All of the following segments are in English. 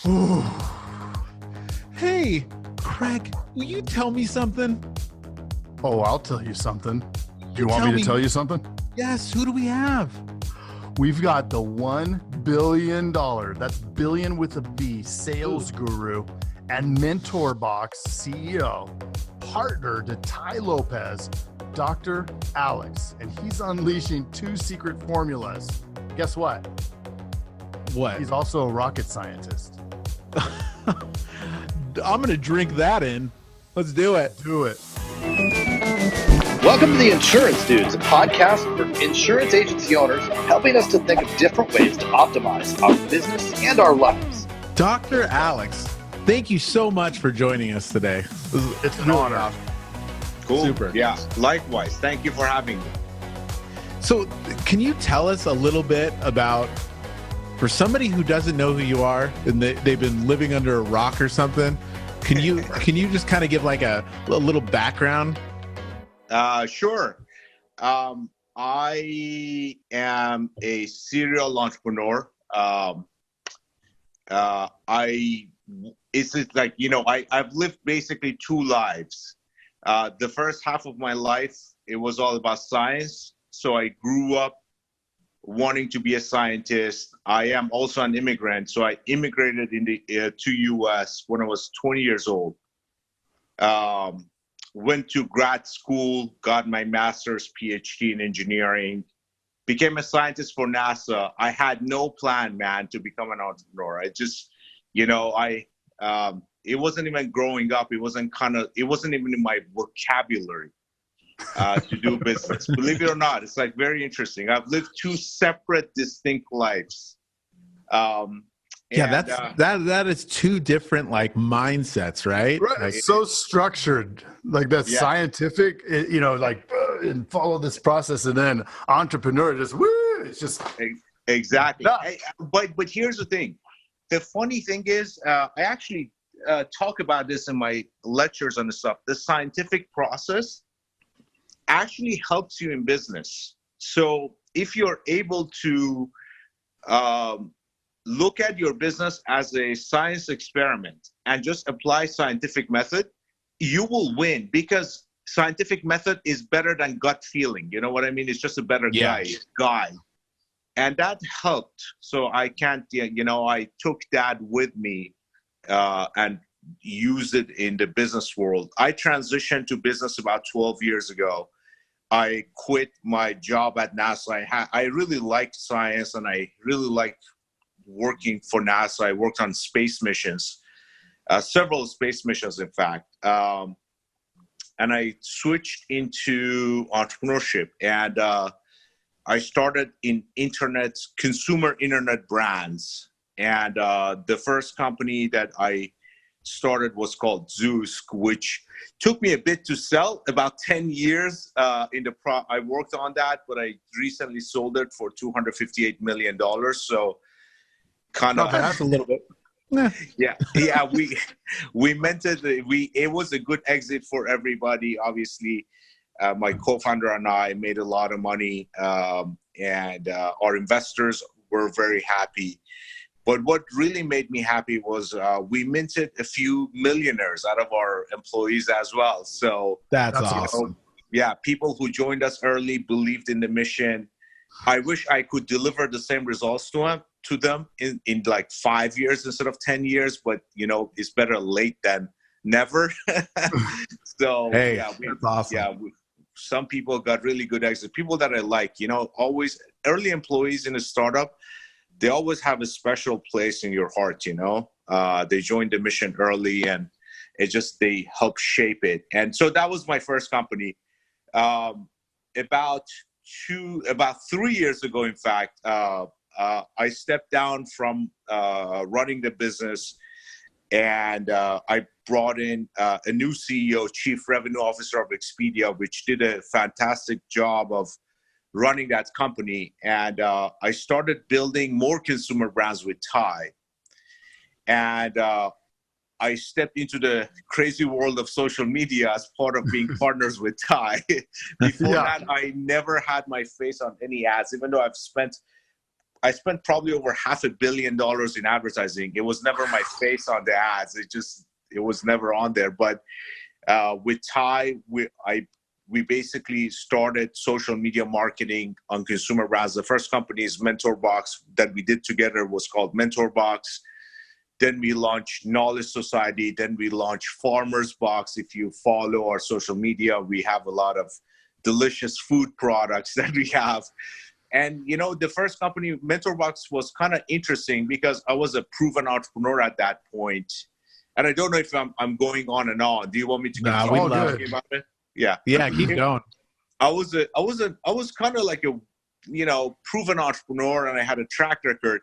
Ooh. Hey, Craig, will you tell me something? Oh, I'll tell you something. Do you want me to tell you something? Yes, who do we have? We've got the $1 billion, that's billion with a B, sales guru and MentorBox CEO, partner to Ty Lopez, Dr. Alex, and he's unleashing 2 secret formulas. Guess what? What? He's also a rocket scientist. I'm going to drink that in. Let's do it. Do it. Welcome to the Insurance Dudes, a podcast for insurance agency owners, helping us to think of different ways to optimize our business and our lives. Dr. Alex, thank you so much for joining us today. It's an honor. Cool. Super. Yeah, likewise. Thank you for having me. So can you tell us a little bit about, for somebody who doesn't know who you are and they've been living under a rock or something, can you just kind of give like a little background? Sure. I am a serial entrepreneur. It's like, I've lived basically 2 lives. The first half of my life, it was all about science. So I grew up wanting to be a scientist. I am also an immigrant. So I immigrated to US when I was 20 years old. Went to grad school, got my master's, PhD in engineering, became a scientist for NASA. I had no plan, man, to become an entrepreneur. I just, it wasn't even growing up. It wasn't even in my vocabulary to do business. Believe it or not, it's like very interesting. I've lived 2 separate, distinct lives. That is 2 different like mindsets, right? Right. Like, So structured, like that's scientific, and follow this process, and then entrepreneur, it's just exactly. But here's the thing. The funny thing is, I actually talk about this in my lectures and stuff. The scientific process actually helps you in business. So if you're able to look at your business as a science experiment and just apply scientific method, you will win, because scientific method is better than gut feeling. You know what I mean? It's just a better guide. And that helped. So I I took that with me and used it in the business world. I transitioned to business about 12 years ago. I quit my job at NASA. I really liked science, and I really liked working for NASA. I worked on space missions, several space missions, in fact. And I switched into entrepreneurship, and I started in consumer internet brands. And the first company that I started was called Zoosk, which took me a bit to sell, about 10 years I worked on that, but I recently sold it for $258 million. So kind of that's a little bit. We meant it. It was a good exit for everybody. Obviously, my co-founder and I made a lot of money, and our investors were very happy. But what really made me happy was we minted a few millionaires out of our employees as well. So that's awesome. People who joined us early believed in the mission. I wish I could deliver the same results to them in like 5 years instead of 10 years, but it's better late than never. So that's awesome. Some people got really good exit. People that I like, always early employees in a startup, they always have a special place in your heart. They joined the mission early, and they help shape it. And so that was my first company. About 3 years ago, in fact, I stepped down from running the business, and I brought in a new CEO, Chief Revenue Officer of Expedia, which did a fantastic job of running that company. And I started building more consumer brands with Ty. And I stepped into the crazy world of social media as part of being partners with Ty. Before that, I never had my face on any ads, even though I've spent I spent probably over $500 million in advertising. It was never my face on the ads. It was never on there. But with Ty, we basically started social media marketing on consumer brands. The first company's MentorBox that we did together was called MentorBox. Then we launched Knowledge Society. Then we launched Farmer's Box. If you follow our social media, we have a lot of delicious food products that we have. And, you know, the first company, MentorBox, was kind of interesting because I was a proven entrepreneur at that point. And I don't know if I'm going on and on. Do you want me to continue talking about it? Yeah. Yeah, keep going. I was kind of like a, you know, proven entrepreneur, and I had a track record.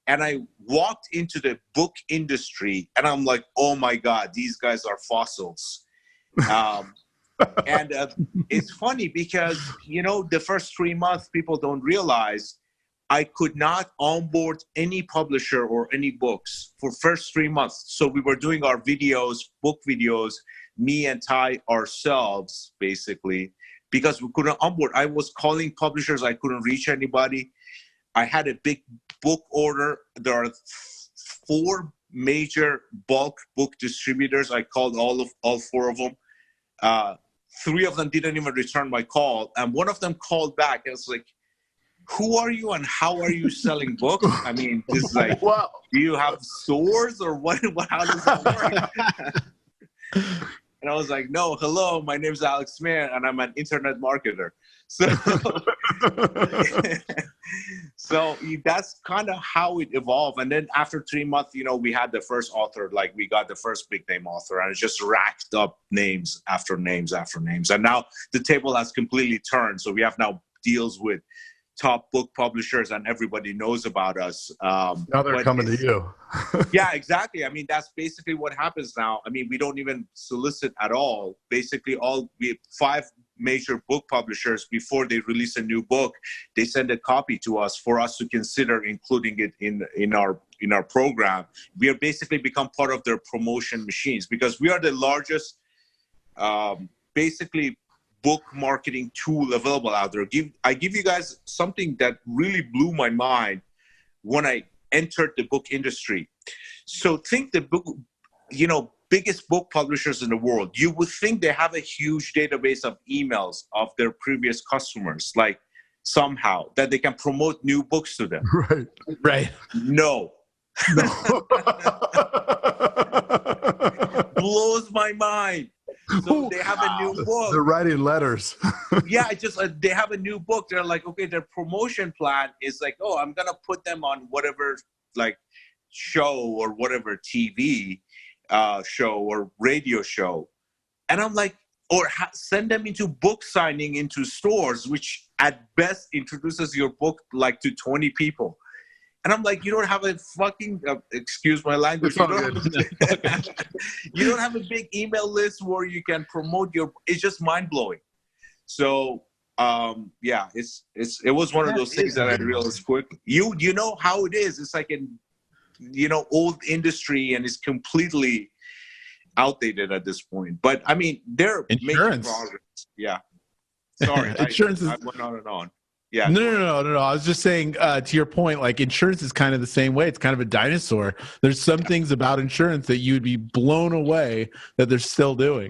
And I walked into the book industry, and I'm like, oh my God, these guys are fossils. And it's funny because, you know, the first 3 months, people don't realize I could not onboard any publisher or any books for first 3 months. So we were doing our videos, book videos, me and Ty ourselves, basically, because we couldn't onboard. I was calling publishers. I couldn't reach anybody. I had a big book order. There are 4 major bulk book distributors. I called all 4 of them. 3 of them didn't even return my call. And one of them called back and was like, who are you and how are you selling books? I mean, this is like, Wow. Do you have stores or what how does that work? And I was like, no, hello, my name's Alex Mehr, and I'm an internet marketer. So, so that's kind of how it evolved. And then after 3 months, you know, we had the first author, like we got the first big name author, and it just racked up names after names after names. And now the table has completely turned. So we have now deals with top book publishers, and everybody knows about us. Now they're coming to you. Yeah, exactly. I mean, that's basically what happens now. I mean, we don't even solicit at all. Basically, we have 5 major book publishers. Before they release a new book, they send a copy to us for us to consider including it in our program. We have basically become part of their promotion machines because we are the largest, basically, book marketing tool available out there. I give you guys something that really blew my mind when I entered the book industry. So think the book, you know, biggest book publishers in the world. You would think they have a huge database of emails of their previous customers, like somehow that they can promote new books to them. Right. No. Blows my mind. So they have a new book. They're writing letters. Yeah, they have a new book. They're like, okay, their promotion plan is like, oh, I'm gonna put them on whatever like show or whatever TV show or radio show, and I'm like, or send them into book signing into stores, which at best introduces your book like to 20 people. And I'm like, you don't have a fucking, excuse my language, you don't have a big email list where you can promote it's just mind-blowing. So, yeah, it was one of those things that I realized quickly. You know how it is. It's like old industry, and it's completely outdated at this point. But, I mean, they're making progress. Yeah. Sorry, insurance I went on and on. Yeah. No. I was just saying, to your point, like insurance is kind of the same way. It's kind of a dinosaur. There's some things about insurance that you'd be blown away that they're still doing.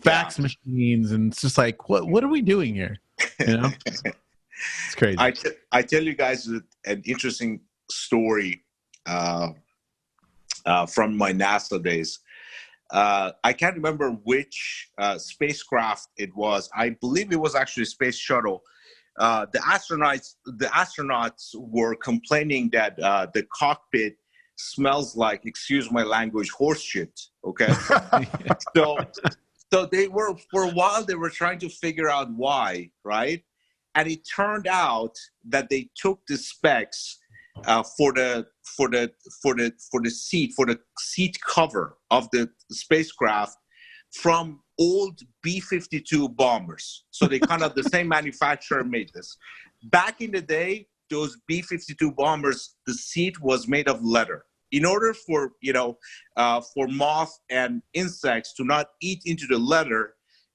Fax machines, and it's just like, what are we doing here? You know, it's crazy. I tell you guys an interesting story from my NASA days. I can't remember which spacecraft it was. I believe it was actually a space shuttle. The astronauts were complaining that the cockpit smells like, excuse my language, horse shit. Okay, so they were, for a while they were trying to figure out why, right? And it turned out that they took the specs for the seat cover of the spacecraft from old B-52 bombers. So they kind of, the same manufacturer made this. Back in the day, those B-52 bombers, the seat was made of leather. In order for, for moth and insects to not eat into the leather,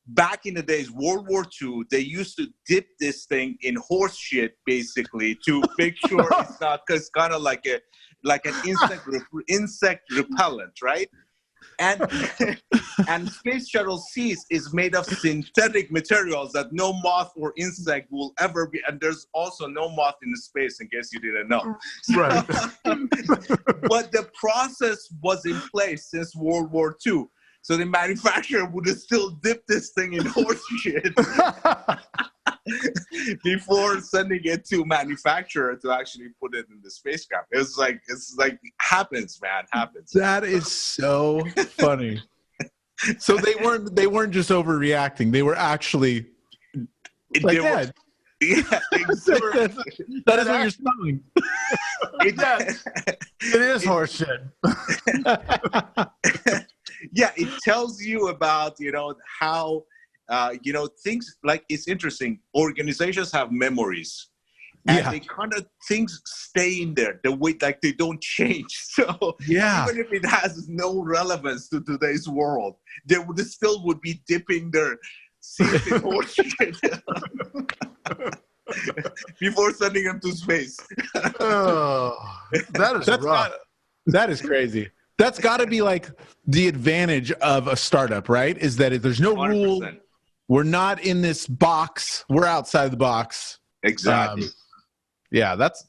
back in the days, World War II, they used to dip this thing in horse shit, basically, to make sure it's not, because kind of like an insect repellent, right? And and Space Shuttle Seas is made of synthetic materials that no moth or insect will ever be. And there's also no moth in the space, in case you didn't know. Right. But the process was in place since World War II. So the manufacturer would have still dipped this thing in horse shit before sending it to manufacturer to actually put it in the spacecraft. It's like happens, man, happens. That is so funny. So they weren't just overreacting. They were actually like that. Yeah, exactly. That is what you're smelling. It is horse shit. Yeah, it tells you about, how, things like, it's interesting. Organizations have memories. And they kind of, things stay in there the way, like, they don't change. So even if it has no relevance to today's world, they would be dipping their seeds in horse shit before sending them to space. That's rough. That is crazy. That's got to be like the advantage of a startup, right? Is that if there's no 100%. Rule, we're not in this box, we're outside the box. Exactly. Yeah, that's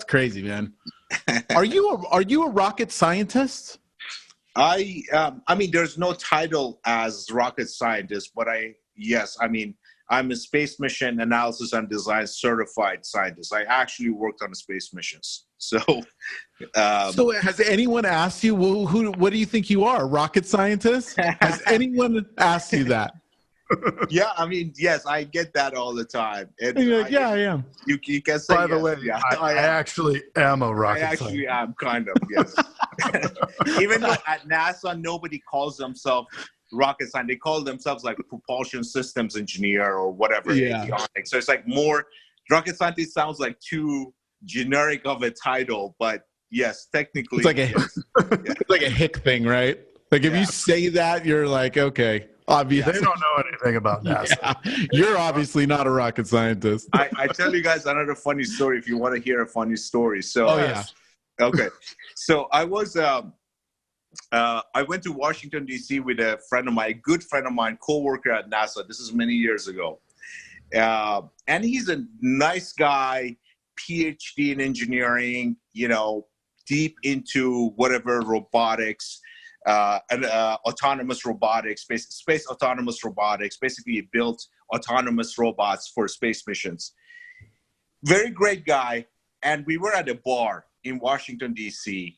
crazy, man. Are you a rocket scientist? I mean, there's no title as rocket scientist, but I'm a space mission analysis and design certified scientist. I actually worked on space missions. So has anyone asked you, well, what do you think you are, a rocket scientist? Has anyone asked you that? Yeah, I mean, yes, I get that all the time. And you're like, I am. You can say, by the way, yeah, I actually am a rocket scientist. I actually am, kind of, yes. Even though at NASA, nobody calls themselves rocket science. They call themselves like propulsion systems engineer or whatever. Avionics. So it's like more, rocket scientist sounds like too generic of a title, but yes, technically. It's like it's like a hick thing, right? Like if you say that, you're like, okay, obviously. They don't know anything about NASA. Yeah. You're obviously not a rocket scientist. I tell you guys another funny story if you want to hear a funny story. So, okay. So I was, I went to Washington, D.C. with a good friend of mine, co-worker at NASA. This is many years ago. And he's a nice guy, PhD in engineering, deep into whatever robotics, and autonomous robotics, space autonomous robotics. Basically, he built autonomous robots for space missions. Very great guy. And we were at a bar in Washington, D.C.,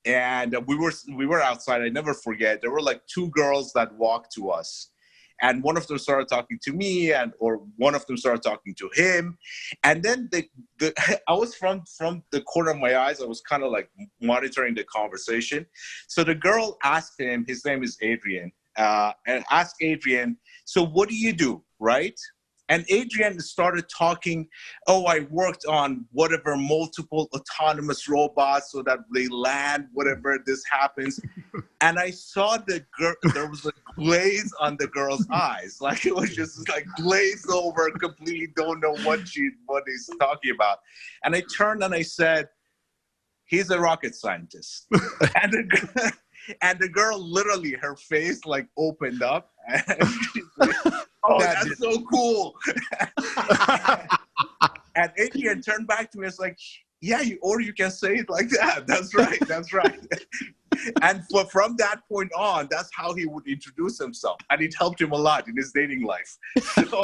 and we were outside. I never forget. There were like two girls that walked to us, and one of them started talking to me, or one of them started talking to him, and then I was from the corner of my eyes. I was kind of like monitoring the conversation. So the girl asked him. His name is Adrian, and asked Adrian, "So what do you do, right?" And Adrian started talking, I worked on whatever multiple autonomous robots so that they land, whatever this happens. And I saw the girl, there was a glaze on the girl's eyes. Like it was just like glazed over, completely don't know what he's talking about. And I turned and I said, he's a rocket scientist. And the girl literally, her face like opened up. And she's like, that's so cool. And Adrian turned back to me. It's like, or you can say it like that. That's right. That's right. And from that point on, that's how he would introduce himself. And it helped him a lot in his dating life. So,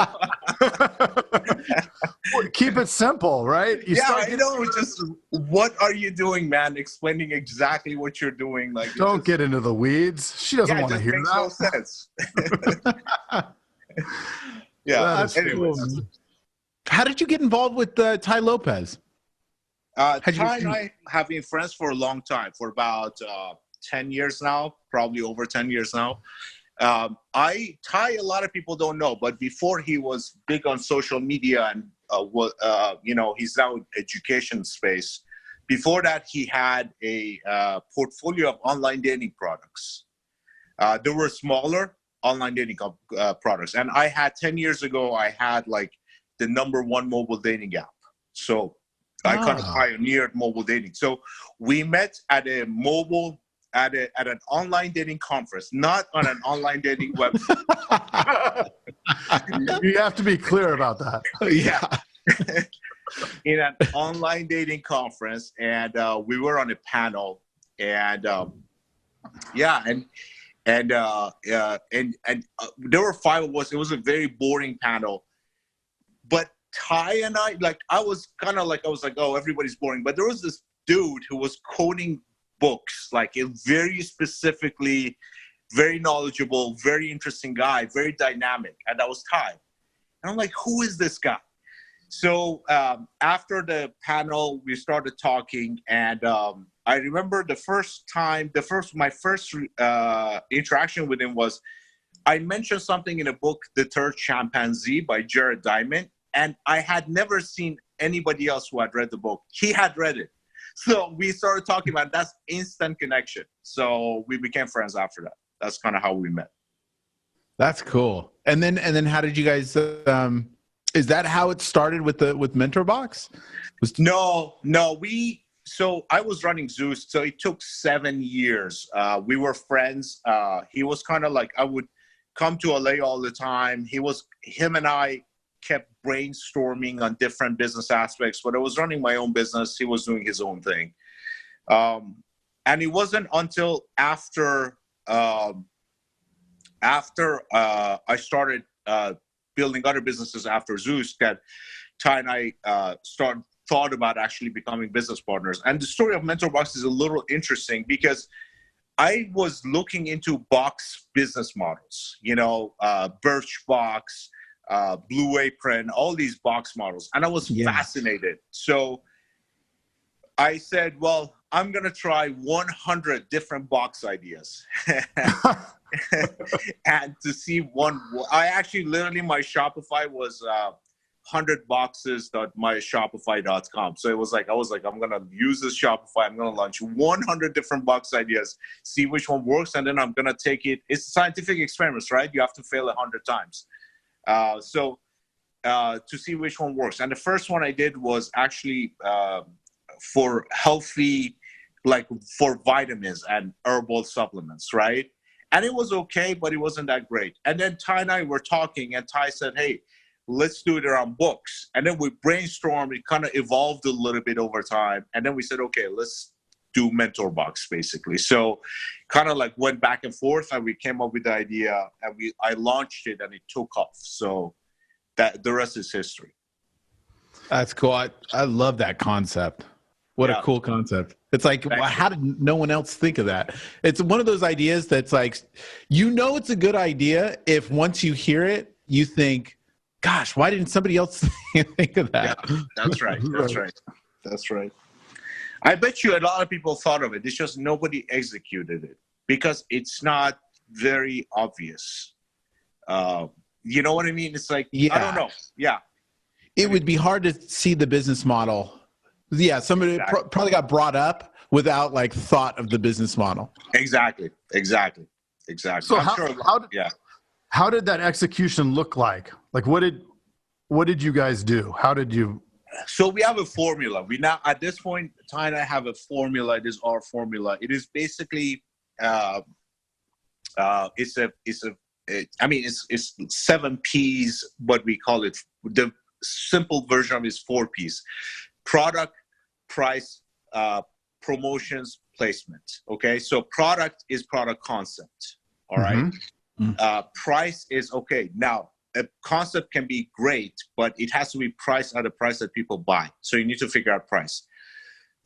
keep it simple, right? Just what are you doing, man? Explaining exactly what you're doing. Like, don't get into the weeds. She doesn't want to hear that. No sense. That's cool. How did you get involved with Tai Lopez? Ty and I have been friends for a long time, for about 10 years now, probably over 10 years now. Ty, a lot of people don't know, but before he was big on social media and, he's now in education space. Before that, he had a portfolio of online dating products. They were smaller, online dating products. And I had 10 years ago, I had like the #1 mobile dating app. So I kind of pioneered mobile dating. So we met at a mobile, at an online dating conference, not on an online dating website. You have to be clear about that. Yeah. In an online dating conference, and we were on a panel, and there were 5 of us. It was a very boring panel, but Ty and I, like, I was like, oh, everybody's boring. But there was this dude who was coding books, like a very specifically, very knowledgeable, very interesting guy, very dynamic. And that was Ty. And I'm like, who is this guy? So after the panel, we started talking. And I remember my first interaction with him was, I mentioned something in a book, The Third Chimpanzee by Jared Diamond. And I had never seen anybody else who had read the book. He had read it. So we started talking about that's instant connection. So we became friends after that. That's kind of how we met. That's cool. And then how did you guys, is that how it started with MentorBox? No. So I was running Zoosk. So it took 7 years. We were friends. He was kind of like, I would come to LA all the time. Him and I kept brainstorming on different business aspects, but I was running my own business. He was doing his own thing. And it wasn't until after I started building other businesses after Zoosk that Ty and I thought about actually becoming business partners. And the story of MentorBox is a little interesting because I was looking into box business models, Birchbox, Blue Apron, all these box models. And I was fascinated. So I said, well, I'm going to try 100 different box ideas. And to see I actually literally, my Shopify was 100boxes.myshopify.com. So I was like, I'm going to use this Shopify. I'm going to launch 100 different box ideas, see which one works. And then I'm going to take it. It's scientific experiments, right? You have to fail 100 times. To see which one works. And the first one I did was actually for healthy, like for vitamins and herbal supplements, right? And it was okay, but it wasn't that great. And then Ty and I were talking, and Ty said, hey, let's do it around books. And then we brainstormed. It kind of evolved a little bit over time. And then we said, okay, let's do MentorBox, basically. So kind of like went back and forth, and we came up with the idea, and I launched it, and it took off. So that the rest is history. That's cool. I love that concept. What a cool concept. It's like, how did no one else think of that? It's one of those ideas that's like, it's a good idea if once you hear it, you think, gosh, why didn't somebody else think of that? Yeah, that's right. That's right. I bet you a lot of people thought of it. It's just nobody executed it because it's not very obvious. You know what I mean? It's like, I don't know. Yeah. It would be hard to see the business model. Yeah, somebody probably got brought up without like thought of the business model. Exactly. So how did that execution look like? Like what did you guys do? How did you? So we have a formula. We now at this point, Ty and I have a formula. It is our formula. It is basically it's 7 P's, but we call it the simple version of it is 4 P's: product, price, promotions, placement. Okay, so product is product concept. All right. Price is okay. Now, a concept can be great, but it has to be priced at a price that people buy. So you need to figure out price.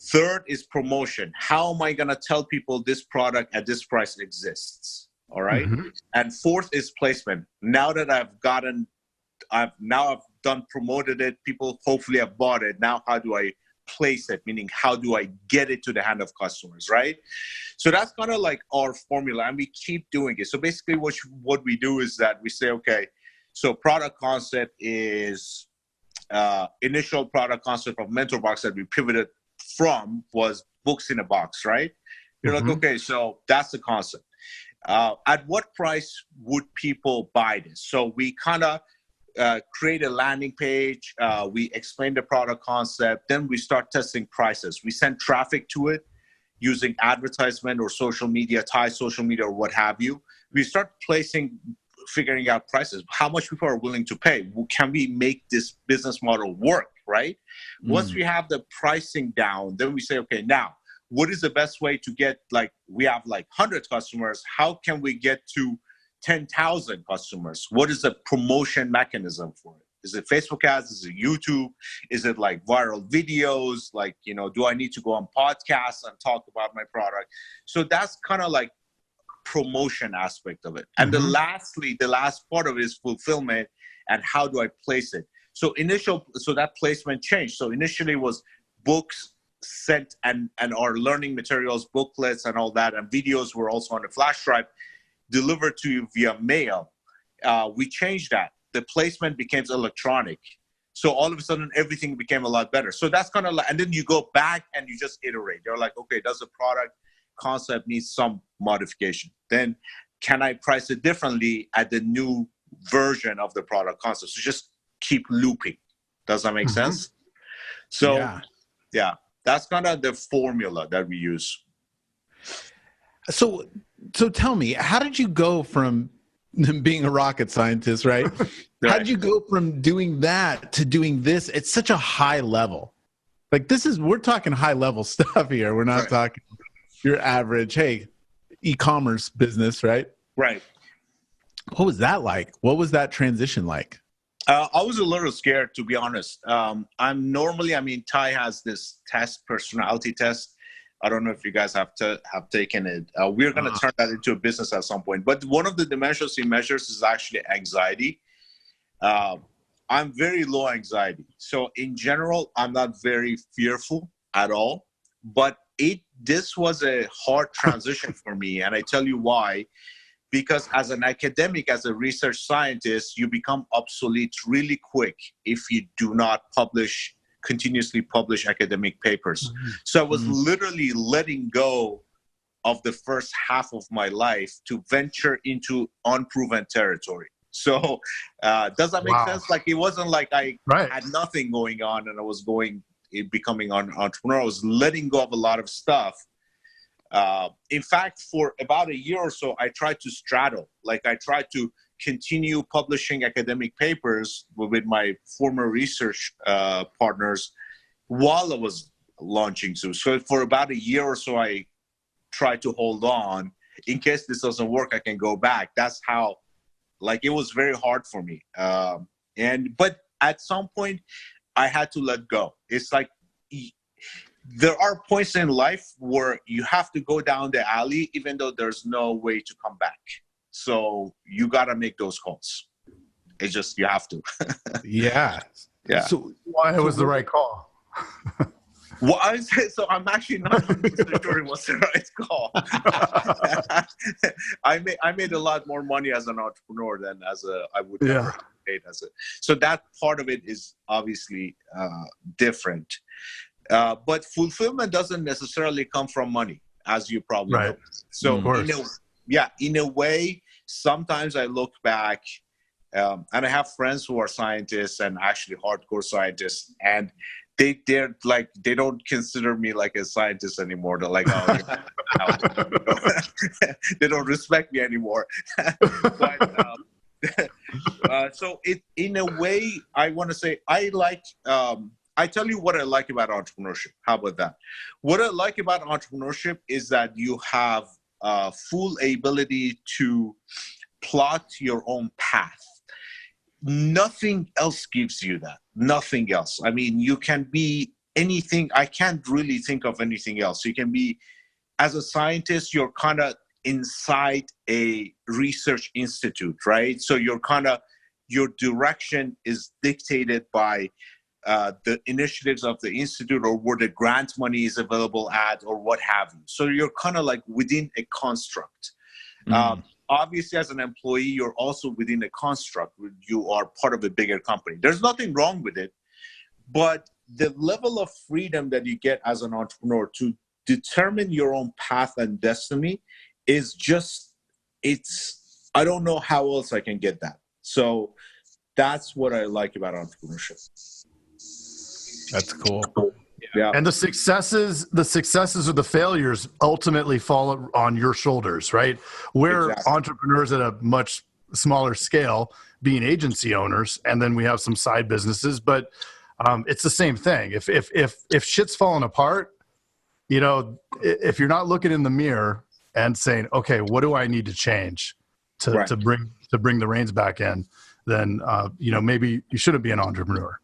Third is promotion. How am I going to tell people this product at this price exists? All right. And fourth is placement. Now that I've promoted it, people hopefully have bought it. Now, how do I place it? Meaning, how do I get it to the hand of customers, right? So that's kind of like our formula, and we keep doing it. So basically what we do is that we say, okay, so product concept is initial product concept of MentorBox that we pivoted from was books in a box, right? You're like, okay, so that's the concept. at what price would people buy this? So we kind of create a landing page. We explain the product concept. Then we start testing prices. We send traffic to it using advertisement or social media, social media or what have you. We start figuring out prices. How much people are willing to pay? Can we make this business model work, right? Once we have the pricing down, then we say, okay, now, what is the best way to get, we have 100 customers. How can we get to 10,000 customers? What is the promotion mechanism for it? Is it Facebook ads? Is it YouTube? Is it viral videos? Do I need to go on podcasts and talk about my product? So that's kind of promotion aspect of it. And the last part of it is fulfillment and how do I place it? So that placement changed. So initially it was books sent and our learning materials, booklets and all that, and videos were also on a flash drive delivered to you via mail. We changed that. The placement became electronic. So all of a sudden everything became a lot better. So that's kind of and then you go back and you just iterate. You're like, okay, does the product concept need some modification? Then can I price it differently at the new version of the product concept? So just keep looping. Does that make sense? So yeah, that's kind of the formula that we use. So tell me, how did you go from being a rocket scientist, right? How did you go from doing that to doing this at such a high level? We're talking high level stuff here. We're not talking your average, hey, e-commerce business, right? Right. What was that like? What was that transition like? I was a little scared, to be honest. Ty has this personality test. I don't know if you guys have taken it. We're going to turn that into a business at some point. But one of the dimensions he measures is actually anxiety. I'm very low anxiety. So in general, I'm not very fearful at all. But this was a hard transition for me. And I tell you why. Because as an academic, as a research scientist, you become obsolete really quick if you do not continuously publish academic papers. So I was literally letting go of the first half of my life to venture into unproven territory. So does that make sense? It wasn't I had nothing going on and I was becoming an entrepreneur. I was letting go of a lot of stuff. In fact, for about a year or so, I tried to straddle. I tried to continue publishing academic papers with my former research partners while I was launching Zoosk. So for about a year or so, I tried to hold on. In case this doesn't work, I can go back. That's how, it was very hard for me. But at some point, I had to let go. It's there are points in life where you have to go down the alley, even though there's no way to come back. So you got to make those calls. It's just, you have to. Yeah. So why it was the right call? Well, I'm actually not 100% sure it was the right call. I made a lot more money as an entrepreneur than I would never have made as a. So that part of it is obviously different. But fulfillment doesn't necessarily come from money, as you probably know. So in a way, sometimes I look back, and I have friends who are scientists and actually hardcore scientists, and they don't consider me like a scientist anymore. They're like, they don't respect me anymore. But so in a way, I want to say I tell you what I like about entrepreneurship. How about that? What I like about entrepreneurship is that you have full ability to plot your own path. Nothing else gives you that. Nothing else. I mean, you can be anything. I can't really think of anything else. You can be, as a scientist, you're kind of inside a research institute, right? So your direction is dictated by the initiatives of the institute or where the grant money is available at or what have you. So you're kind of within a construct. Obviously, as an employee, you're also within a construct. You are part of a bigger company. There's nothing wrong with it, but the level of freedom that you get as an entrepreneur to determine your own path and destiny is just I don't know how else I can get that. So that's what I like about entrepreneurship. That's cool. Yeah. And the successes or the failures ultimately fall on your shoulders, right? We're Exactly. entrepreneurs at a much smaller scale, being agency owners, and then we have some side businesses, but it's the same thing. If shit's falling apart, if you're not looking in the mirror and saying, okay, what do I need to change to bring the reins back in, then maybe you shouldn't be an entrepreneur,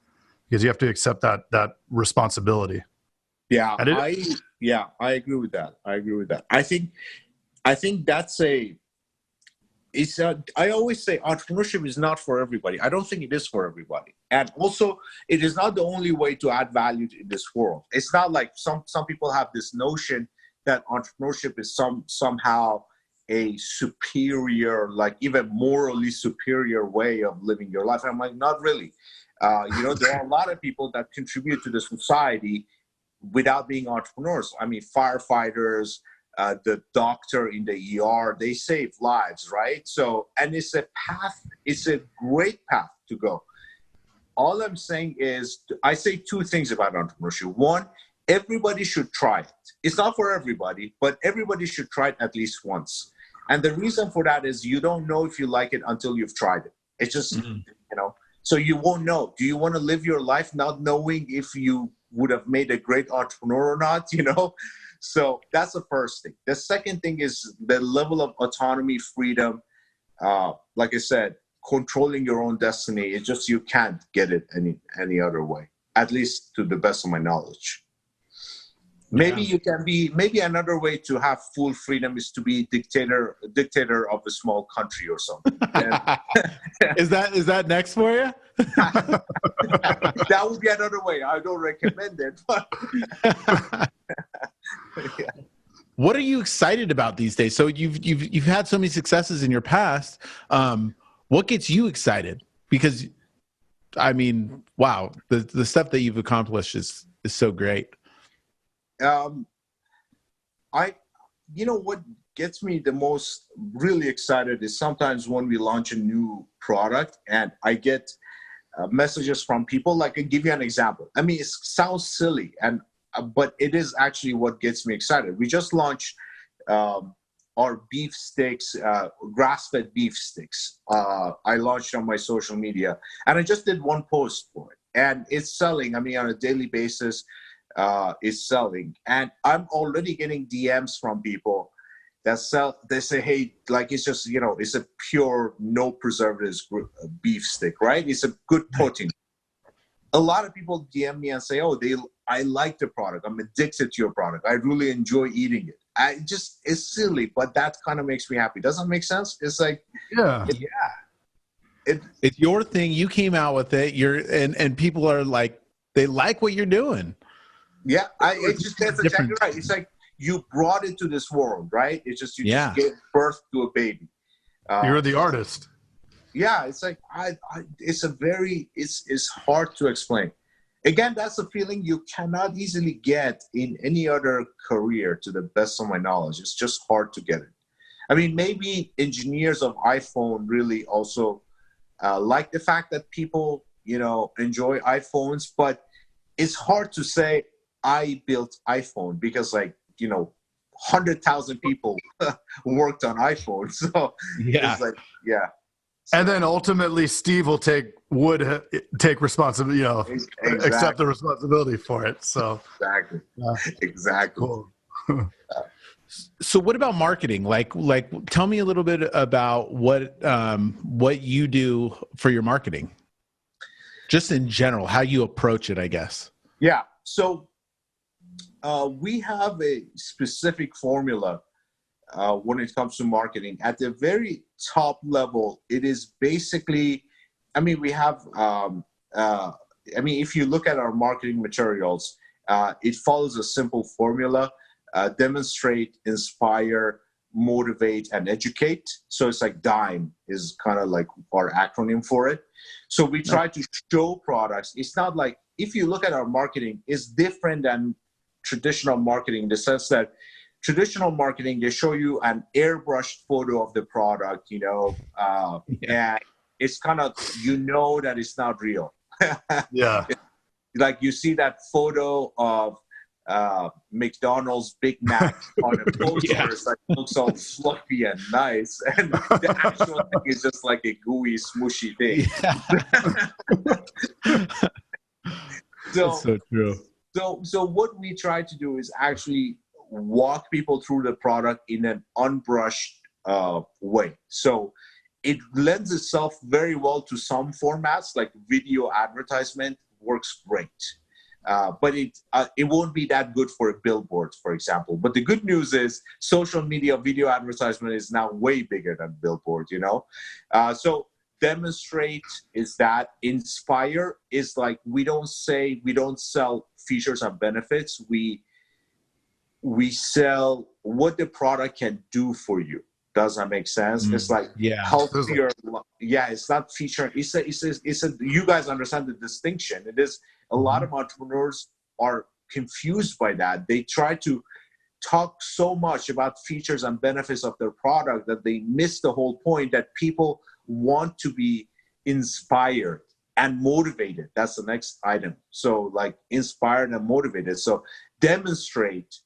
because you have to accept that responsibility. Yeah, I agree with that. I think that's I always say entrepreneurship is not for everybody. I don't think it is for everybody. And also, it is not the only way to add value in this world. It's not like some people have this notion that entrepreneurship is somehow a superior, like even morally superior way of living your life. And I'm like, not really. There are a lot of people that contribute to the society without being entrepreneurs. I mean, firefighters, the doctor in the ER, they save lives, right? So, and it's a great path to go. All I'm saying is, I say two things about entrepreneurship. One, everybody should try it. It's not for everybody, but everybody should try it at least once. And the reason for that is you don't know if you like it until you've tried it. It's just, so you won't know. Do you want to live your life not knowing if you would have made a great entrepreneur or not, So that's the first thing. The second thing is the level of autonomy, freedom. Like I said, controlling your own destiny. It's just you can't get it any other way, at least to the best of my knowledge. Maybe you can be. Maybe another way to have full freedom is to be dictator of a small country or something. Is that next for you? That would be another way. I don't recommend it. But yeah. What are you excited about these days? So you've had so many successes in your past. What gets you excited? Because, I mean, wow, the stuff that you've accomplished is so great. What gets me the most really excited is sometimes when we launch a new product and I get messages from people. Like, I'll give you an example. I mean, it sounds silly, but it is actually what gets me excited. We just launched our beef sticks, grass-fed beef sticks. I launched on my social media, and I just did one post for it, and it's selling. I mean, on a daily basis, it's selling, and I'm already getting DMs from people that sell. They say, "Hey, like it's just it's a pure, no preservatives beef stick, right? It's a good protein." A lot of people DM me and say, "Oh, I like the product. I'm addicted to your product. I really enjoy eating it." It's silly, but that kind of makes me happy. Doesn't it make sense? It's like, It's your thing. You came out with it. And people are like, they like what you're doing. Yeah, that's exactly right. It's like you brought it to this world, right? It's just just gave birth to a baby. You're the artist. Yeah, it's like it's hard to explain. Again, that's a feeling you cannot easily get in any other career, to the best of my knowledge. It's just hard to get it. I mean, maybe engineers of iPhone really also like the fact that people, enjoy iPhones, but it's hard to say I built iPhone because 100,000 people worked on iPhone. So it's like, yeah. And then ultimately, Steve take responsibility, accept the responsibility for it. So exactly. Cool. So what about marketing? Like, tell me a little bit about what you do for your marketing, just in general, how you approach it, I guess. Yeah. So we have a specific formula when it comes to marketing. At the very top level, it is basically, we have, if you look at our marketing materials, it follows a simple formula: demonstrate, inspire, motivate, and educate. So it's like DIME is kind of like our acronym for it. So we try to show products. It's not like, if you look at our marketing, it's different than traditional marketing in the sense that traditional marketing, they show you an airbrushed photo of the product, and it's kind of, that it's not real. Yeah. Like you see that photo of McDonald's Big Mac on a poster. It's like, looks all fluffy and nice, and the actual thing is just like a gooey, smushy thing. That's so true. So what we try to do is actually walk people through the product in an unbrushed way. So it lends itself very well to some formats, like video advertisement works great. But it won't be that good for a billboard, for example. But the good news is social media video advertisement is now way bigger than billboard, So demonstrate is that. Inspire is like, we don't sell features and benefits. We sell what the product can do for you. Does that make sense? It's like healthier. Yeah, it's not feature. It's a. You guys understand the distinction. It is. A lot of entrepreneurs are confused by that. They try to talk so much about features and benefits of their product that they miss the whole point, that people want to be inspired and motivated. That's the next item. So like inspired and motivated. So demonstrate,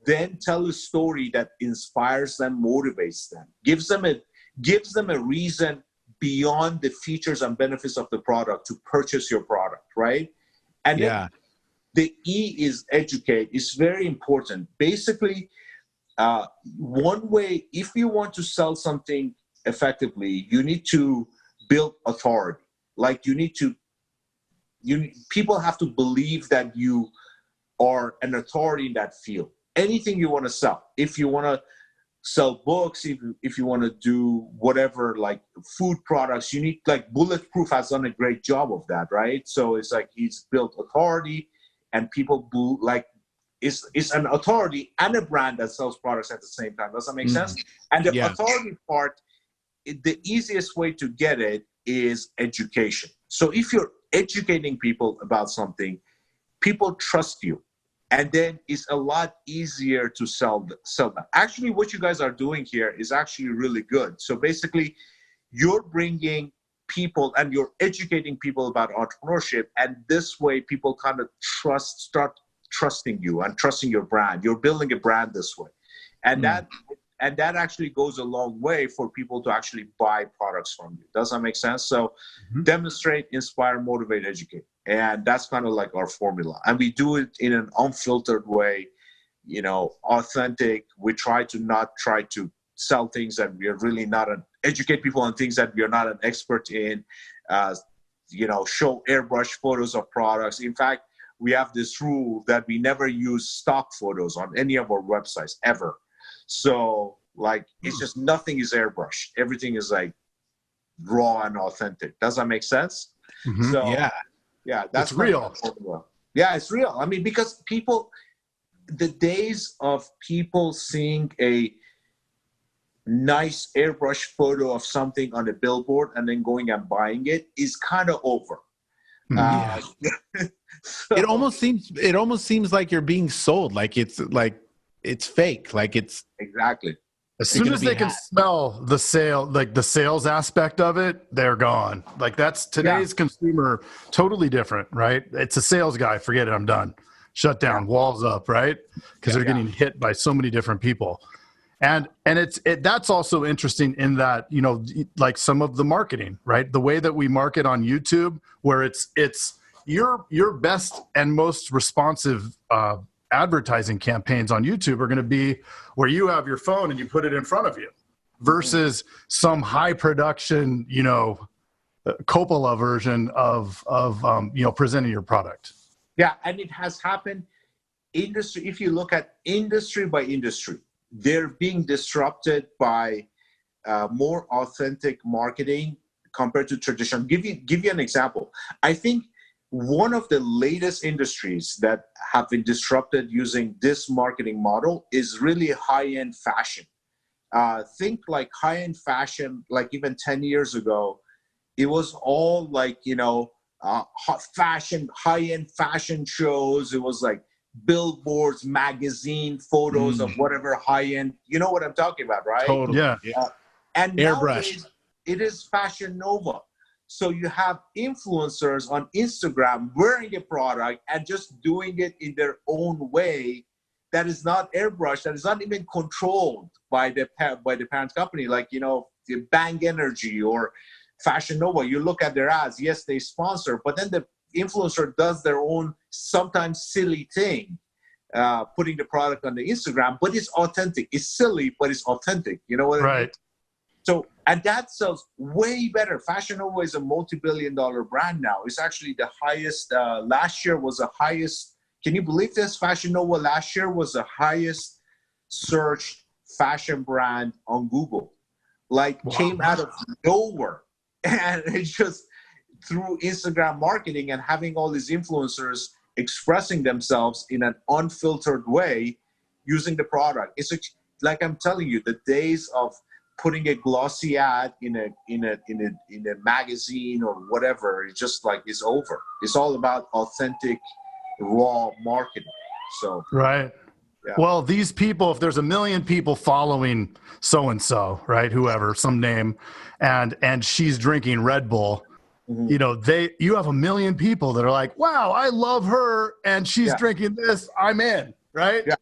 then tell a story that inspires them, motivates them, gives them a reason beyond the features and benefits of the product to purchase your product, right? And then the E is educate. It's very important. Basically, one way, if you want to sell something effectively, you need to build authority. Like people have to believe that you are an authority in that field. Anything you want to sell. If you want to sell books, if you want to do whatever, like food products, you need, like Bulletproof has done a great job of that, right? So it's like he's built authority, and people it's an authority and a brand that sells products at the same time. Does that make sense? And the authority part, the easiest way to get it is education. So if you're educating people about something, people trust you. And then it's a lot easier to sell that. Actually, what you guys are doing here is actually really good. So basically, you're bringing people and you're educating people about entrepreneurship. And this way, people kind of start trusting you and trusting your brand. You're building a brand this way. And that actually goes a long way for people to actually buy products from you. Does that make sense? So demonstrate, inspire, motivate, educate. And that's kind of like our formula. And we do it in an unfiltered way, authentic. We try to sell things that we are really not educate people on things that we are not an expert in, show airbrush photos of products. In fact, we have this rule that we never use stock photos on any of our websites ever. So it's just nothing is airbrushed. Everything is like raw and authentic. Does that make sense? So that's real. Yeah, it's real. I mean, because the days of people seeing a nice airbrush photo of something on a billboard and then going and buying it is kind of over. So, it almost seems like you're being sold. It's fake. Exactly. As soon as they can smell the sales aspect of it, they're gone. Like that's today's consumer, totally different, right? It's a sales guy. Forget it. I'm done. Shut down. Walls up, right? Because they're getting hit by so many different people. And that's also interesting in that, like some of the marketing, right? The way that we market on YouTube, where it's your best and most responsive advertising campaigns on YouTube are going to be where you have your phone and you put it in front of you versus some high production, Coppola version of presenting your product. Yeah. And it has happened if you look at industry by industry, they're being disrupted by more authentic marketing compared to traditional. Give you an example. I think one of the latest industries that have been disrupted using this marketing model is really high-end fashion. Think like high-end fashion, like even 10 years ago, it was all like, high-end fashion shows. It was like billboards, magazine photos of whatever high-end. You know what I'm talking about, right? Totally. Yeah. And Airbrush. nowadays, it is Fashion Nova. So you have influencers on Instagram wearing a product and just doing it in their own way that is not airbrushed, that is not even controlled by the parent company, like, you know, the Bang Energy or Fashion Nova. You look at their ads, yes, they sponsor, but then the influencer does their own sometimes silly thing, putting the product on the Instagram, but it's authentic. It's silly, but it's authentic. You know what I mean? So, and that sells way better. Fashion Nova is a multi-billion-dollar brand now. It's actually the highest. Last year was the highest. Can you believe this? Fashion Nova last year was the highest searched fashion brand on Google. Like, came out of nowhere. And it's just through Instagram marketing and having all these influencers expressing themselves in an unfiltered way using the product. It's like I'm telling you, the days of putting a glossy ad in a magazine or whatever, it's just like, it's over. It's all about authentic, raw marketing. So right. Yeah. Well, these people, if there's 1 million people following so-and-so, right, whoever, some name, and she's drinking Red Bull, you know, you have 1 million people that are like, wow, I love her, and she's drinking this, I'm in, right? Yeah.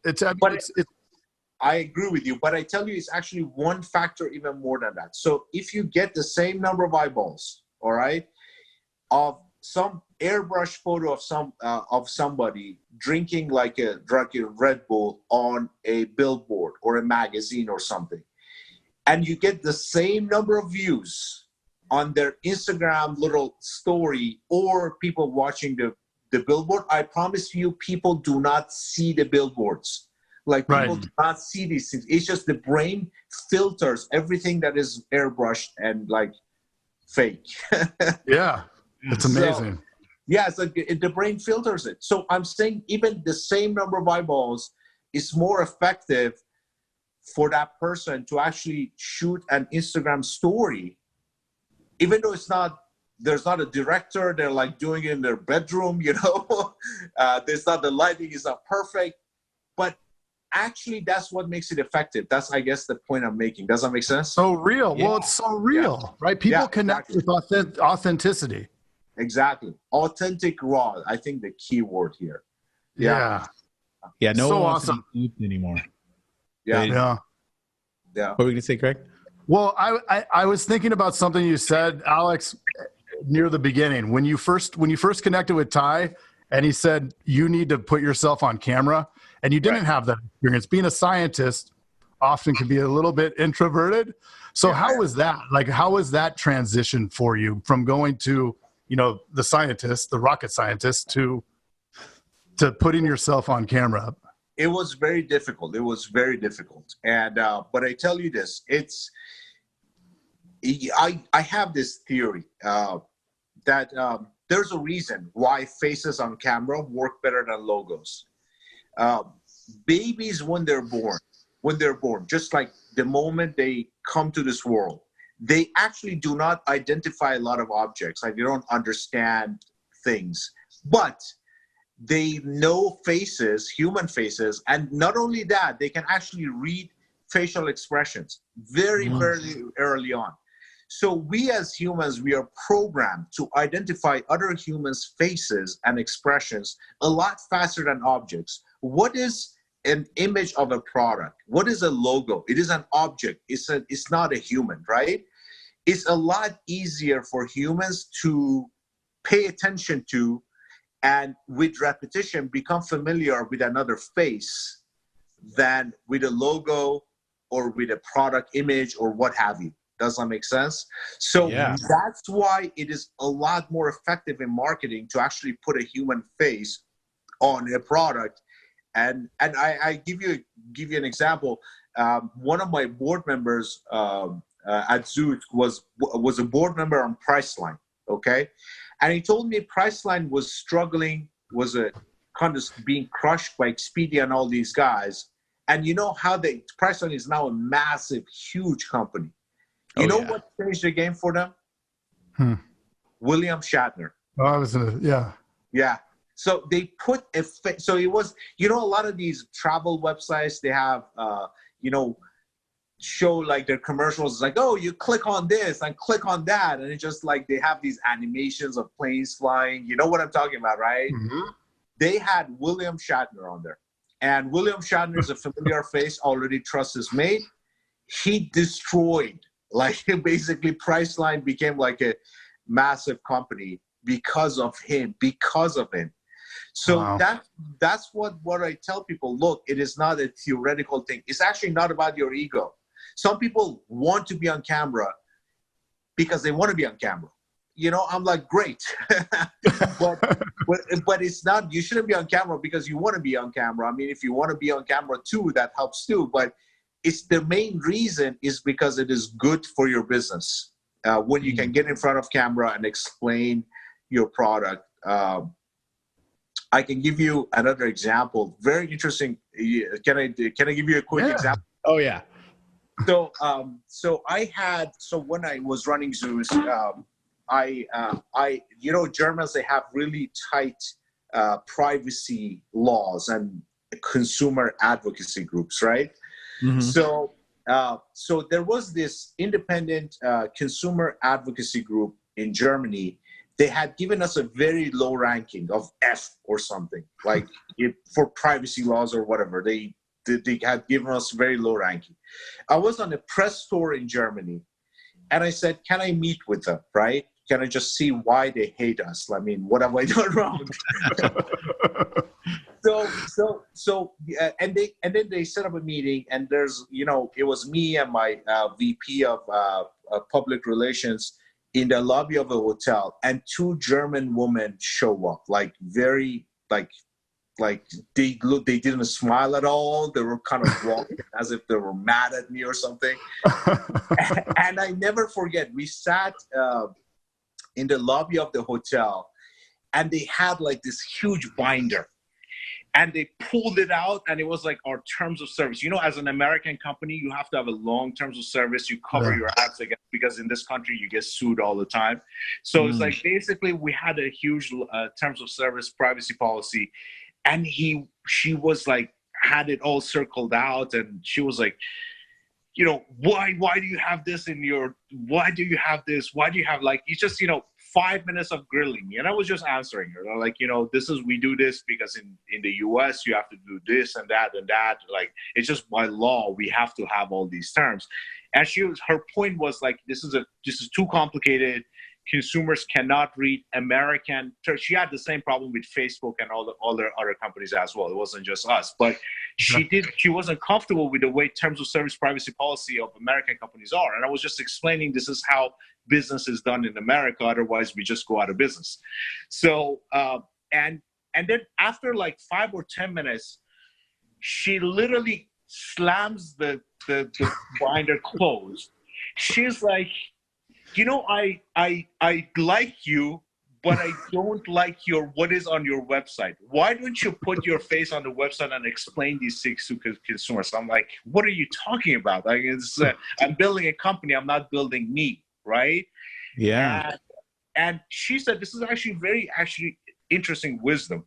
I agree with you, but I tell you, it's actually one factor even more than that. So if you get the same number of eyeballs, all right, of some airbrush photo of somebody drinking like a Red Bull on a billboard or a magazine or something, and you get the same number of views on their Instagram little story or people watching the billboard, I promise you, people do not see the billboards. Like, people do not see these things. It's just the brain filters everything that is airbrushed and like fake. Yeah, it's amazing. It's like the brain filters it. So I'm saying even the same number of eyeballs is more effective for that person to actually shoot an Instagram story, even though there's not a director. They're like doing it in their bedroom, you know. There's not, the lighting is not perfect, but actually that's what makes it effective. That's, I guess, the point I'm making. Does that make sense? So real. Yeah. Well, it's so real, right? People connect with authenticity. Exactly. Authentic, raw. I think the key word here. Yeah. No one wants to be duped anymore. Yeah. What were we going to say, Craig? Well, I was thinking about something you said, Alex, near the beginning. When you first connected with Ty, and he said, you need to put yourself on camera, and you didn't have that experience. Being a scientist often can be a little bit introverted. So how was that? Like, how was that transition for you from going to, you know, the scientist, the rocket scientist, to putting yourself on camera? It was very difficult. And, but I tell you this, I have this theory that there's a reason why faces on camera work better than logos. Babies, when they're born, just like the moment they come to this world, they actually do not identify a lot of objects. Like, they don't understand things, but they know faces, human faces. And not only that, they can actually read facial expressions very early on. So we as humans, we are programmed to identify other humans' faces and expressions a lot faster than objects. What is an image of a product? What is a logo? It is an object. It's not a human, right? It's a lot easier for humans to pay attention to, and with repetition become familiar with another face than with a logo or with a product image or what have you. Does that make sense? So that's why it is a lot more effective in marketing to actually put a human face on a product. And I give you an example. One of my board members at Zoosk was a board member on Priceline. Okay, and he told me Priceline was struggling, was a kind of being crushed by Expedia and all these guys. And you know how Priceline is now a massive, huge company. You know what changed the game for them? William Shatner. Oh, I was yeah. So they put so it was, a lot of these travel websites, they have, show like their commercials, like, oh, you click on this and click on that. And it's just like, they have these animations of planes flying. You know what I'm talking about, right? Mm-hmm. They had William Shatner on there. And William Shatner is a familiar face, already trust is made. He destroyed, like basically Priceline became like a massive company because of him. So Wow. that's what I tell people. Look, it is not a theoretical thing. It's actually not about your ego. Some people want to be on camera because they want to be on camera. I'm like, great. but it's not, you shouldn't be on camera because you want to be on camera. I mean, if you want to be on camera too, that helps too. But it's the main reason is because it is good for your business. When you can get in front of camera and explain your product. I can give you another example. Very interesting. Can I give you a quick example? Oh yeah. So when I was running Zoosk, Germans, they have really tight privacy laws and consumer advocacy groups, right? Mm-hmm. So there was this independent consumer advocacy group in Germany. They had given us a very low ranking of F or something, like for privacy laws or whatever. They had given us very low ranking. I was on a press tour in Germany, and I said, can I meet with them, right? Can I just see why they hate us? I mean, what have I done wrong? And then they set up a meeting, and there's, it was me and my VP of public relations in the lobby of a hotel, and two German women show up, like very, like they didn't smile at all. They were kind of walking as if they were mad at me or something. And I never forget, we sat in the lobby of the hotel, and they had like this huge binder. And they pulled it out, and it was like our terms of service. As an American company, you have to have a long terms of service. You cover your ass against, because in this country, you get sued all the time. So it's like, basically, we had a huge terms of service privacy policy. And she was like, had it all circled out. And she was like, why do you have this why do you have this? Why do you have, like, it's just, 5 minutes of grilling. And I was just answering her, like, we do this because in the US, you have to do this and that and that. Like, it's just by law, we have to have all these terms. And her point was like, this is too complicated. Consumers cannot read American. She had the same problem with Facebook and all their other companies as well. It wasn't just us, but she wasn't comfortable with the way terms of service privacy policy of American companies are. And I was just explaining, this is how business is done in America. Otherwise, we just go out of business. So, and then after like 5 or 10 minutes, she literally slams the binder closed. She's like, I like you, but I don't like what is on your website. Why don't you put your face on the website and explain these things to consumers? I'm like, what are you talking about? Like, I'm building a company. I'm not building me, right? Yeah. And she said, this is actually very interesting wisdom.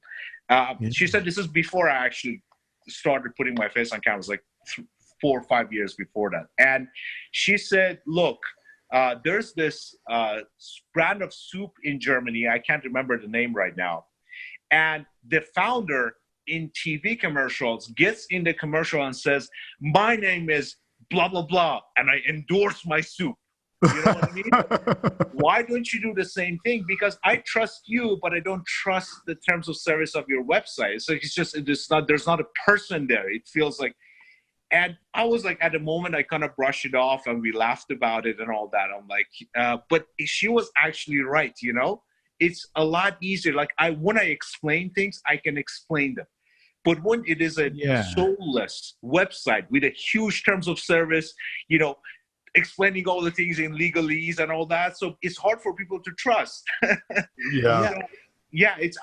She said, this is before I actually started putting my face on cameras, like 4 or 5 years before that. And she said, look, there's this brand of soup in Germany. I can't remember the name right now. And the founder in TV commercials gets in the commercial and says, my name is blah, blah, blah, and I endorse my soup. You know what I mean? Why don't you do the same thing? Because I trust you, but I don't trust the terms of service of your website. So there's not a person there. It feels like. And I was like, at the moment, I kind of brushed it off and we laughed about it and all that. I'm like, but she was actually right, It's a lot easier. Like, when I explain things, I can explain them. But when it is a soulless website with a huge terms of service, explaining all the things in legalese and all that, so it's hard for people to trust.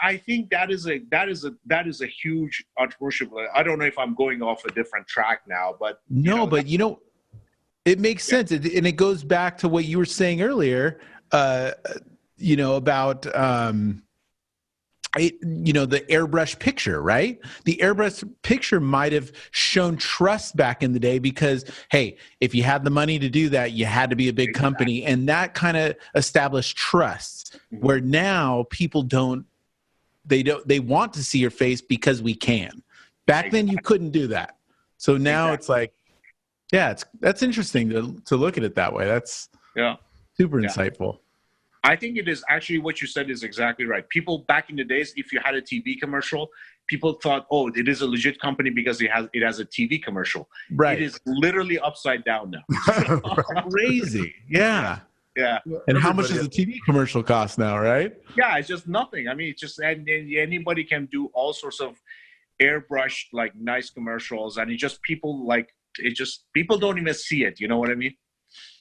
I think that is a huge entrepreneurship. I don't know if I'm going off a different track now, but but it makes sense, and it goes back to what you were saying earlier. About the airbrush picture, right? The airbrush picture might have shown trust back in the day because, hey, if you had the money to do that, you had to be a big company. And that kind of established trust, where now people they want to see your face because we can. Back then you couldn't do that. So now it's like, that's interesting to look at it that way. That's super insightful. I think it is actually what you said is exactly right. People back in the days, if you had a TV commercial, people thought, oh, it is a legit company because it has a TV commercial. Right. It is literally upside down now. Crazy. Yeah. Yeah. And how much does a TV commercial cost now, right? Yeah, it's just nothing. I mean, it's just and anybody can do all sorts of airbrushed, like, nice commercials, and people don't even see it. You know what I mean?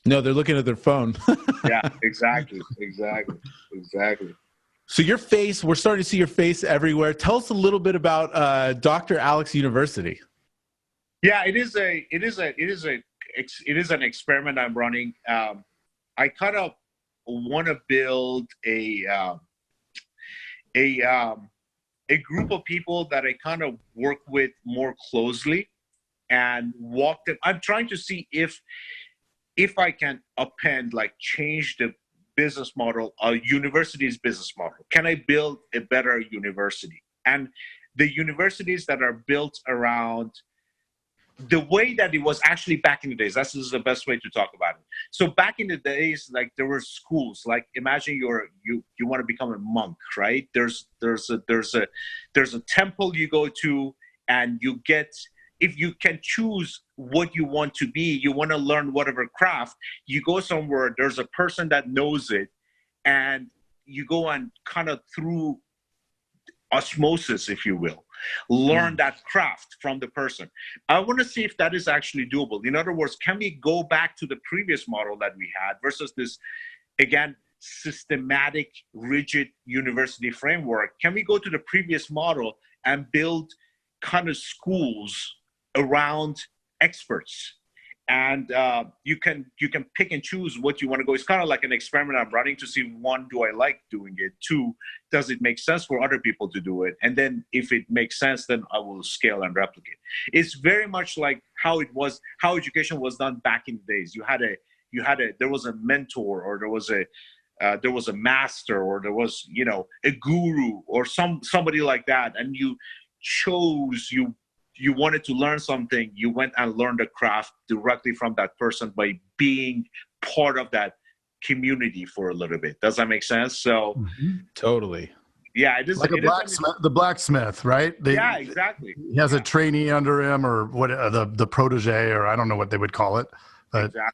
No, they're looking at their phone. Yeah, exactly. So your face, we're starting to see your face everywhere. Tell us a little bit about Dr. Alex University. Yeah, it is an experiment I'm running. I kind of want to build a group of people that I kind of work with more closely and walk them. I'm trying to see if I can append, like, change the business model, a university's business model. Can I build a better university? And the universities that are built around the way that it was actually back in the days, this is the best way to talk about it. So back in the days, like, there were schools. Like, imagine you want to become a monk, right? There's a temple you go to, and you get, if you can choose what you want to be, you want to learn whatever craft, you go somewhere, there's a person that knows it, and you go and kind of through osmosis, if you will, learn that craft from the person. I want to see if that is actually doable. In other words, can we go back to the previous model that we had versus this, again, systematic, rigid university framework? Can we go to the previous model and build kind of schools around experts, and you can pick and choose what you want to go. It's kind of like an experiment I'm running to see, one, do I like doing it? Two, does it make sense for other people to do it? And then if it makes sense, then I will scale and replicate. It's very much like how education was done back in the days. There was a mentor, or there was a master, or there was, a guru or somebody like that, and you chose, you wanted to learn something, you went and learned a craft directly from that person by being part of that community for a little bit. Does that make sense? So Totally. Yeah, it is like the blacksmith, right? Yeah, exactly. He has a trainee under him, or what, the protege, or I don't know what they would call it. But exactly.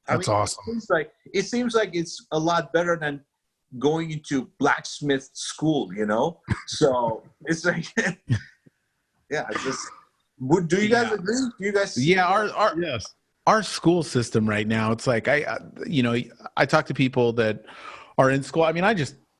That's awesome. It seems like it's a lot better than going into blacksmith school, So it's like, yeah, it's just. Do you guys agree? Do you guys? Yeah, yes. Our school system right now, it's like I talk to people that are in school. I mean,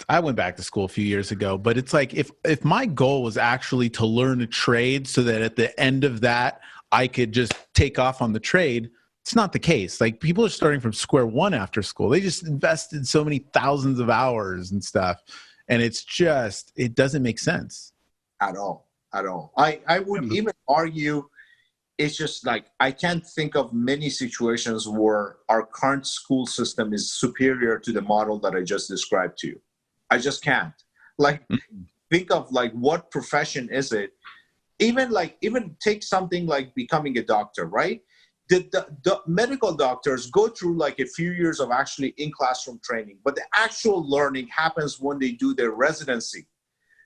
I went back to school a few years ago, but it's like if my goal was actually to learn a trade so that at the end of that I could just take off on the trade, it's not the case. Like, people are starting from square one after school. They just invested so many thousands of hours and stuff, and it doesn't make sense at all. I would even argue it's just like, I can't think of many situations where our current school system is superior to the model that I just described to you. I just can't. Like, think of, like, what profession is it? Even take something like becoming a doctor, right? The medical doctors go through like a few years of actually in classroom training, but the actual learning happens when they do their residency.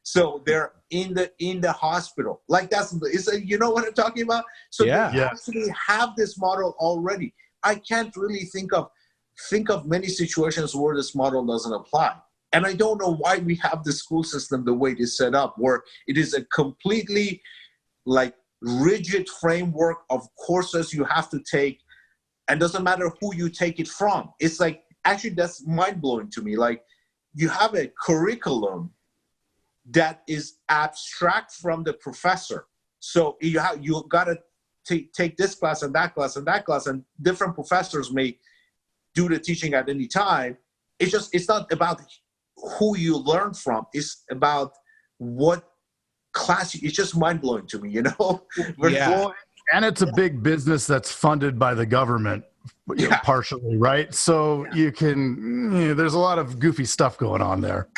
So they're in the hospital. Like, you know what I'm talking about? So they actually have this model already. I can't really think of many situations where this model doesn't apply. And I don't know why we have the school system the way it is set up, where it is a completely, like, rigid framework of courses you have to take, and doesn't matter who you take it from. It's like, actually, that's mind-blowing to me. Like, you have a curriculum that is abstract from the professor. So you got to take this class and that class and that class, and different professors may do the teaching at any time. It's not about who you learn from. It's about what class. It's just mind blowing to me, you know. Well, and it's a big business that's funded by the government, partially, right? So you can. There's a lot of goofy stuff going on there.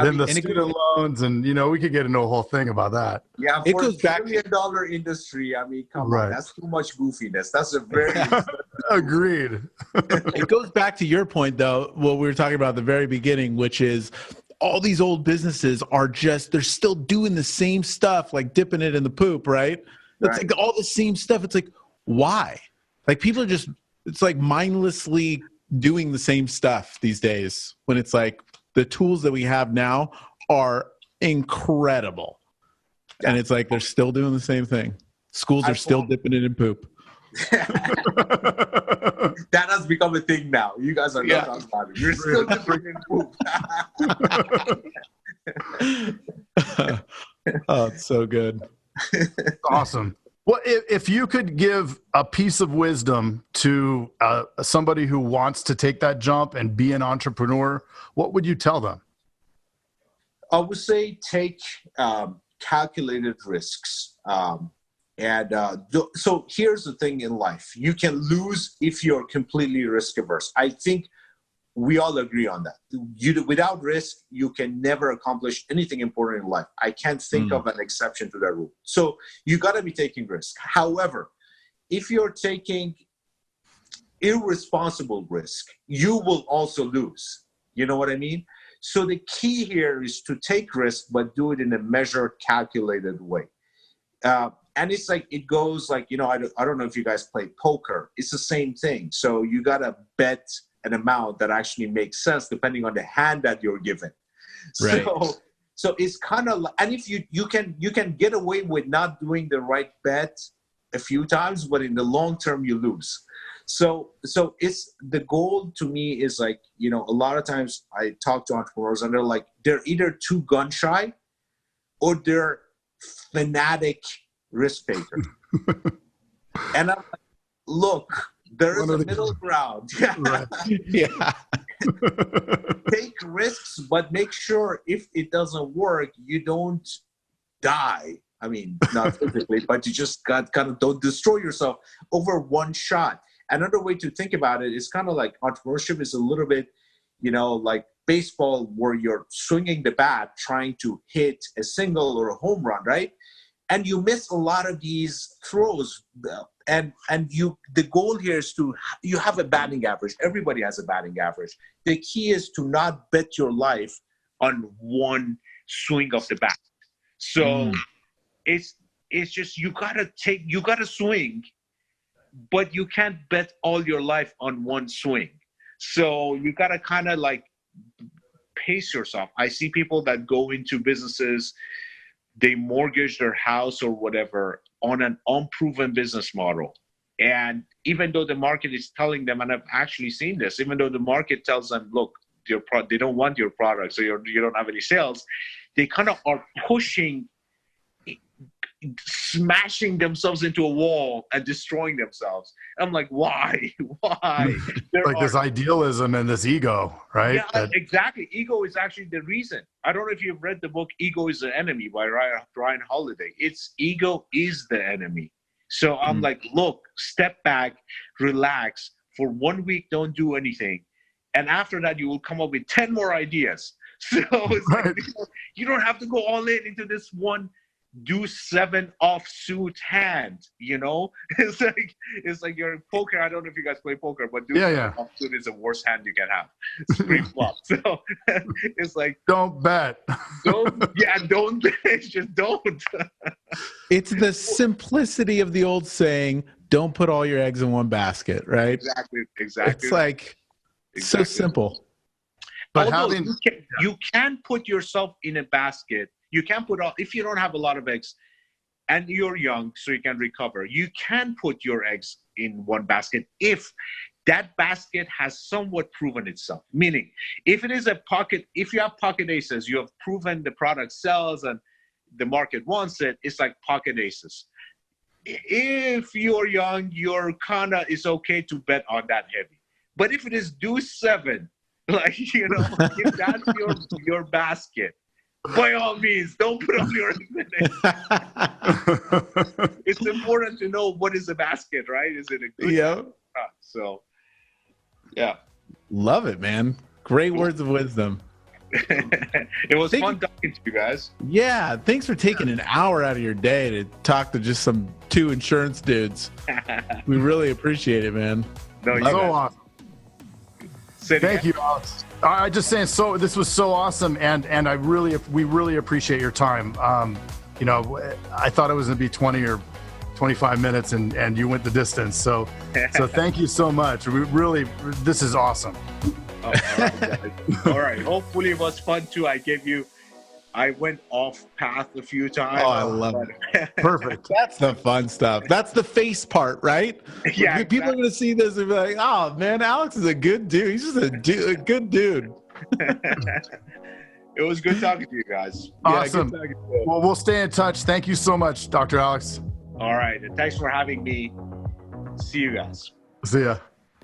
Then the student loans, and we could get into a whole thing about that. Yeah, it for goes back $1 billion industry. I mean, come on, that's too much goofiness. That's a very agreed. It goes back to your point, though, what we were talking about at the very beginning, which is all these old businesses they're still doing the same stuff, like dipping it in the poop, right? It's like all the same stuff. It's like, why? Like people are it's like mindlessly doing the same stuff these days, when it's like the tools that we have now are incredible. And it's like they're still doing the same thing. Schools are still dipping it in poop. That has become a thing now. You guys are not talking about it. You're still dipping in poop. Oh, it's so good. Awesome. Well, if you could give a piece of wisdom to somebody who wants to take that jump and be an entrepreneur, what would you tell them? I would say take calculated risks. So here's the thing in life. You can lose if you're completely risk averse. I think we all agree on that. Without risk, you can never accomplish anything important in life. I can't think of an exception to that rule. So you got to be taking risk. However, if you're taking irresponsible risk, you will also lose. You know what I mean? So the key here is to take risk, but do it in a measured, calculated way. And it's like, it goes like, I don't know if you guys play poker. It's the same thing. So you got to bet an amount that actually makes sense depending on the hand that you're given. Right. So it's kind of like, and if you can get away with not doing the right bet a few times, but in the long term you lose. So it's the goal to me is like, a lot of times I talk to entrepreneurs and they're either too gun shy or they're fanatic risk taker. And I'm like, look, there is a middle ground. Yeah. Take risks, but make sure if it doesn't work, you don't die. I mean, not physically, but you just don't destroy yourself over one shot. Another way to think about it is kind of like entrepreneurship is a little bit, like baseball, where you're swinging the bat, trying to hit a single or a home run, right? And you miss a lot of these throws. And the goal here is you have a batting average. Everybody has a batting average. The key is to not bet your life on one swing of the bat. So it's just, you gotta swing, but you can't bet all your life on one swing. So you gotta kind of like pace yourself. I see people that go into businesses, they mortgage their house or whatever on an unproven business model. And even though the market is telling them, and I've actually seen this, even though the market tells them, look, they don't want your product, so you don't have any sales, they kind of are pushing, smashing themselves into a wall and destroying themselves. I'm like, why? Like this idealism and this ego, right? Yeah, exactly. Ego is actually the reason. I don't know if you've read the book Ego is the Enemy by Ryan Holiday. It's ego is the enemy. So I'm like, look, step back, relax. For 1 week, don't do anything. And after that, you will come up with 10 more ideas. So it's like, you don't have to go all in into this one do 7 offsuit hand, It's like you're in poker. I don't know if you guys play poker, but offsuit is the worst hand you can have. It's pre-flop. So it's like, don't bet. Don't bet. Just don't. It's the simplicity of the old saying, don't put all your eggs in one basket, right? Exactly. It's like so simple. But you can put yourself in a basket. You can if you don't have a lot of eggs and you're young, so you can recover, you can put your eggs in one basket if that basket has somewhat proven itself. Meaning, if it is if you have pocket aces, you have proven the product sells and the market wants it, it's like pocket aces. If you're young, it's okay to bet on that heavy. But if it is deuce 7, Like, if that's your basket, by all means, don't put on your resume. It's important to know what is a basket, right? Is it a good basket? So, yeah. Love it, man. Great words of wisdom. It was fun talking to you guys. Yeah, thanks for taking an hour out of your day to talk to just some two insurance dudes. We really appreciate it, man. No, so awesome. Thank you, Alex. I just saying, this was so awesome, and we really appreciate your time. I thought it was going to be 20 or 25 minutes, and you went the distance. So thank you so much. This is awesome. All right, guys. All right. Hopefully it was fun too. I went off path a few times. Oh, I love it. Perfect. That's the fun stuff. That's the face part, right? Yeah. People are going to see this and be like, oh, man, Alex is a good dude. He's just a good dude. It was good talking to you guys. Awesome. Yeah, good talking to you. Well, we'll stay in touch. Thank you so much, Dr. Alex. All right. And thanks for having me. See you guys. See ya.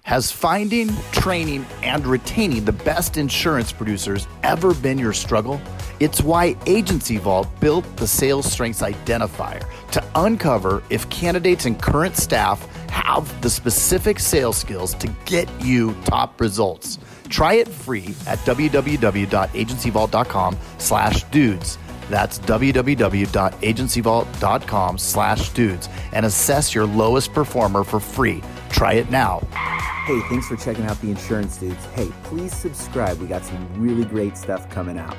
Has finding, training, and retaining the best insurance producers ever been your struggle? It's why Agency Vault built the Sales Strengths Identifier to uncover if candidates and current staff have the specific sales skills to get you top results. Try it free at www.agencyvault.com/dudes. That's www.agencyvault.com/dudes and assess your lowest performer for free. Try it now. Hey, tthanks for checking out the Insurance Dudes. Hey, please subscribe. We got some really great stuff coming out.